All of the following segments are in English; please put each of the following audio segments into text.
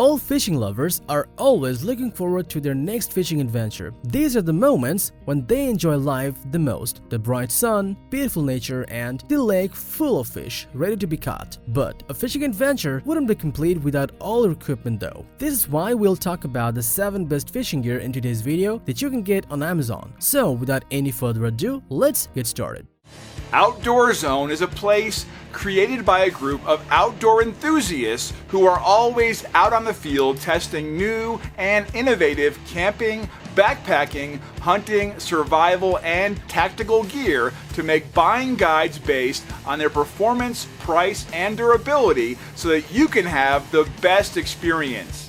All fishing lovers are always looking forward to their next fishing adventure. These are the moments when they enjoy life the most: the bright sun, beautiful nature, and the lake full of fish ready to be caught. But a fishing adventure wouldn't be complete without all your equipment though. This is why we'll talk about the 7 best fishing gear in today's video that you can get on Amazon. So without any further ado, let's get started. Outdoor Zone is a place created by a group of outdoor enthusiasts who are always out on the field testing new and innovative camping, backpacking, hunting, survival, and tactical gear to make buying guides based on their performance, price, and durability so that you can have the best experience.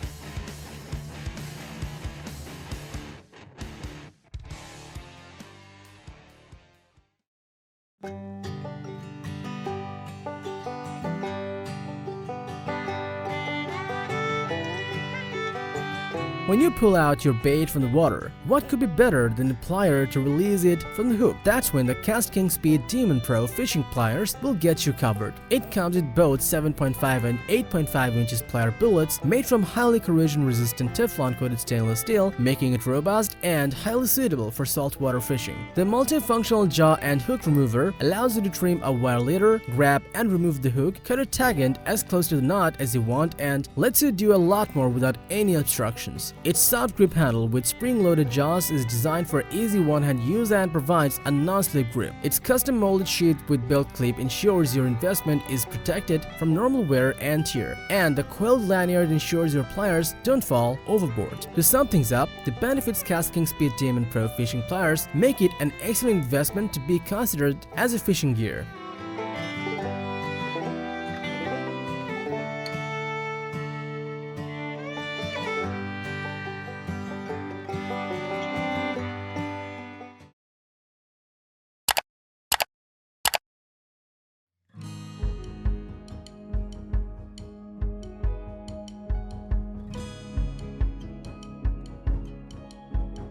When you pull out your bait from the water, what could be better than the plier to release it from the hook? That's when the KastKing Speed Demon Pro fishing pliers will get you covered. It comes with both 7.5 and 8.5 inches plier billets made from highly corrosion-resistant Teflon-coated stainless steel, making it robust and highly suitable for saltwater fishing. The multifunctional jaw and hook remover allows you to trim a wire leader, grab and remove the hook, cut a tag end as close to the knot as you want, and lets you do a lot more without any obstructions. Its soft grip handle with spring-loaded jaws is designed for easy one-hand use and provides a non-slip grip. Its custom-molded sheath with belt clip ensures your investment is protected from normal wear and tear, and the coiled lanyard ensures your pliers don't fall overboard. To sum things up, the benefits KastKing Speed Demon Pro fishing pliers make it an excellent investment to be considered as a fishing gear.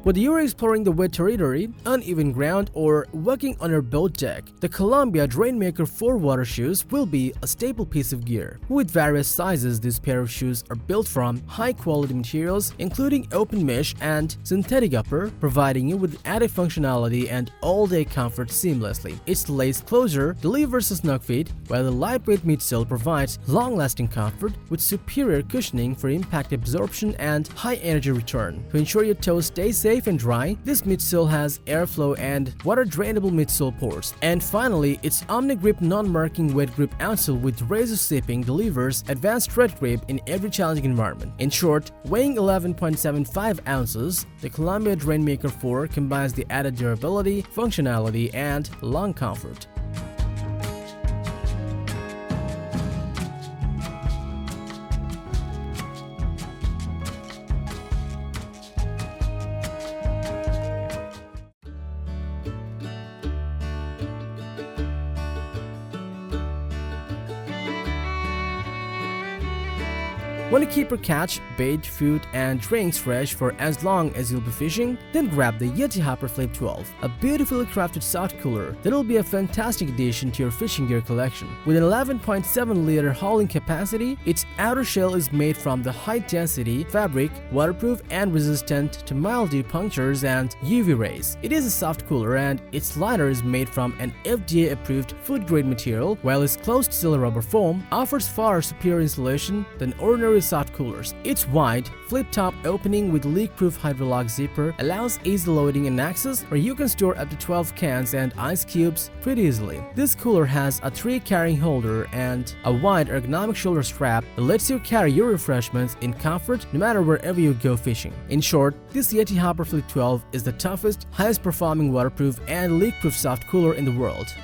Whether you're exploring the wet territory, uneven ground, or walking on your boat deck, the Columbia Drainmaker IV water shoes will be a staple piece of gear. With various sizes, this pair of shoes are built from high-quality materials including open mesh and synthetic upper, providing you with added functionality and all-day comfort seamlessly. Its lace closure delivers a snug fit, while the lightweight midsole provides long-lasting comfort with superior cushioning for impact absorption and high-energy return. To ensure your toes stay safe and dry, this midsole has airflow and water-drainable midsole pores. And finally, its OmniGrip non-marking wet grip outsole with razor sipping delivers advanced thread grip in every challenging environment. In short, weighing 11.75 ounces, the Columbia Drainmaker IV combines the added durability, functionality, and long comfort. Want to keep your catch, bait, food, and drinks fresh for as long as you'll be fishing? Then grab the YETI Hopper Flip 12, a beautifully crafted soft cooler that'll be a fantastic addition to your fishing gear collection. With an 11.7-liter hauling capacity, its outer shell is made from the high-density fabric, waterproof and resistant to mildew punctures and UV rays. It is a soft cooler, and its liner is made from an FDA-approved food-grade material, while its closed-seal rubber foam offers far superior insulation than ordinary soft coolers. Its wide, flip-top opening with leak-proof hydrolock zipper allows easy loading and access, where you can store up to 12 cans and ice cubes pretty easily. This cooler has a 3-carrying holder and a wide ergonomic shoulder strap that lets you carry your refreshments in comfort no matter wherever you go fishing. In short, this YETI Hopper Flip 12 is the toughest, highest performing waterproof and leak-proof soft cooler in the world.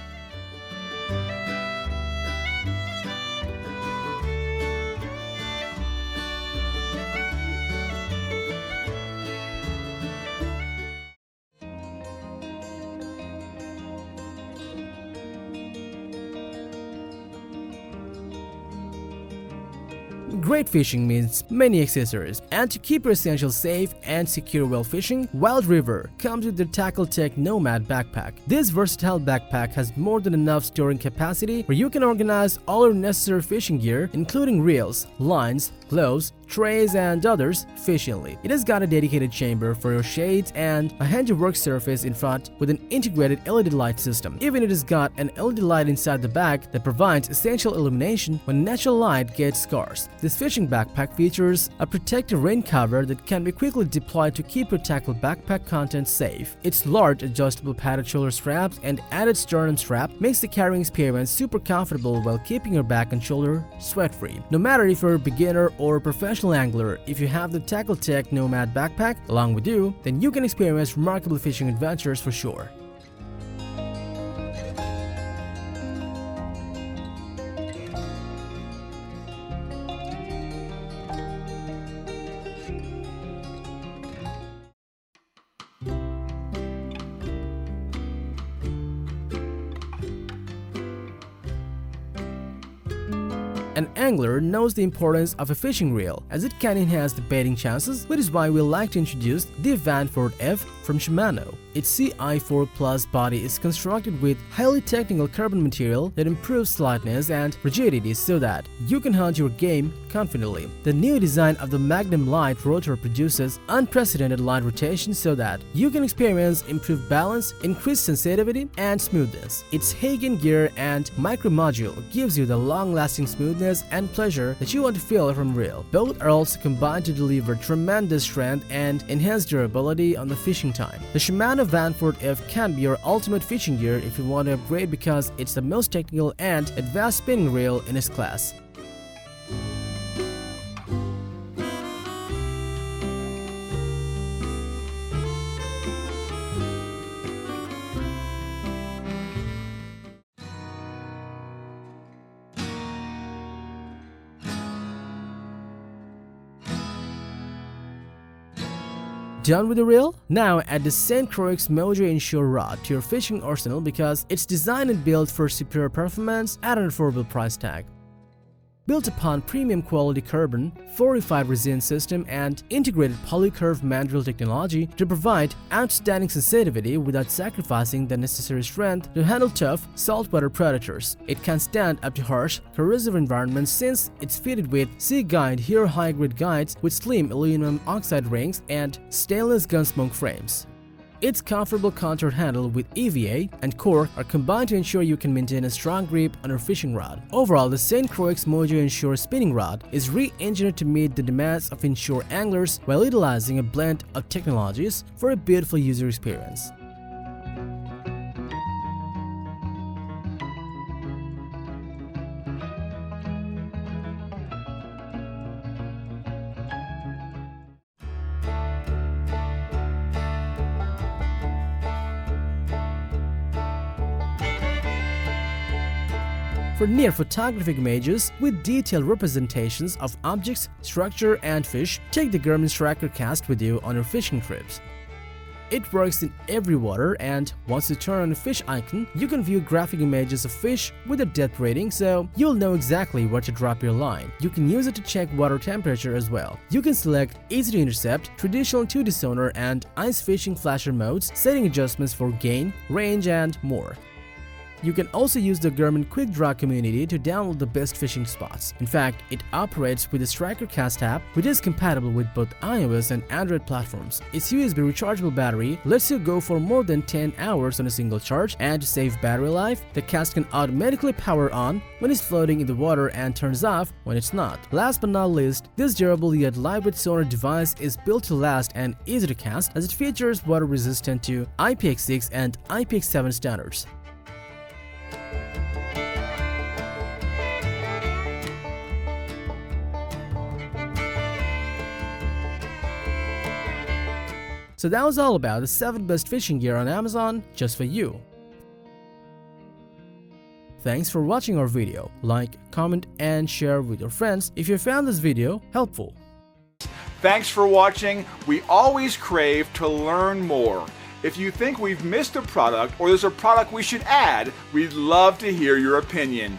Great fishing means many accessories, and to keep your essentials safe and secure while fishing, Wild River comes with the Tackle-Tech Nomad backpack. This versatile backpack has more than enough storing capacity where you can organize all your necessary fishing gear, including reels, lines, gloves, trays, and others efficiently. It has got a dedicated chamber for your shades and a handy work surface in front with an integrated LED light system. Even it has got an LED light inside the bag that provides essential illumination when natural light gets scarce. This fishing backpack features a protective rain cover that can be quickly deployed to keep your tackle backpack contents safe. Its large adjustable padded shoulder straps and added sternum strap makes the carrying experience super comfortable while keeping your back and shoulder sweat-free. No matter if you're a beginner or a professional angler, if you have the Tackle Tech Nomad backpack along with you, then you can experience remarkable fishing adventures for sure. An angler knows the importance of a fishing reel as it can enhance the baiting chances, which is why we like to introduce the Vanford F from Shimano. Its CI4 Plus body is constructed with highly technical carbon material that improves lightness and rigidity so that you can hunt your game confidently. The new design of the Magnum Light rotor produces unprecedented light rotation so that you can experience improved balance, increased sensitivity, and smoothness. Its Hagen gear and micro module gives you the long-lasting smoothness and pleasure that you want to feel from reel. Both are also combined to deliver tremendous strength and enhanced durability on the fishing time. The Shimano Vanford F can be your ultimate fishing gear if you want to upgrade because it's the most technical and advanced spinning reel in its class. Done with the reel? Now add the St. Croix Mojo Inshore rod to your fishing arsenal because it's designed and built for superior performance at an affordable price tag. Built upon premium quality carbon, fortified resin system and integrated polycurve mandrel technology to provide outstanding sensitivity without sacrificing the necessary strength to handle tough saltwater predators. It can stand up to harsh, corrosive environments since it's fitted with Sea-Guide Hero high-grade guides with slim aluminum oxide rings and stainless gunsmoke frames. Its comfortable contoured handle with EVA and core are combined to ensure you can maintain a strong grip on your fishing rod. Overall, the St. Croix Mojo Inshore spinning rod is re-engineered to meet the demands of inshore anglers while utilizing a blend of technologies for a beautiful user experience. For near photographic images with detailed representations of objects, structure, and fish, take the Garmin Striker Cast with you on your fishing trips. It works in every water, and once you turn on the fish icon, you can view graphic images of fish with a depth rating, so you'll know exactly where to drop your line. You can use it to check water temperature as well. You can select easy to intercept, traditional 2D sonar, and ice fishing flasher modes, setting adjustments for gain, range, and more. You can also use the Garmin Quick Draw community to download the best fishing spots. In fact, it operates with the Striker Cast app, which is compatible with both iOS and Android platforms. Its USB rechargeable battery lets you go for more than 10 hours on a single charge, and to save battery life, the cast can automatically power on when it's floating in the water and turns off when it's not. Last but not least, this durable yet lightweight sonar device is built to last and easy to cast as it features water resistant to IPX6 and IPX7 standards. So that was all about the 7 best fishing gear on Amazon just for you. Thanks for watching our video. Like, comment, and share with your friends if you found this video helpful. Thanks for watching. We always crave to learn more. If you think we've missed a product or there's a product we should add, we'd love to hear your opinion.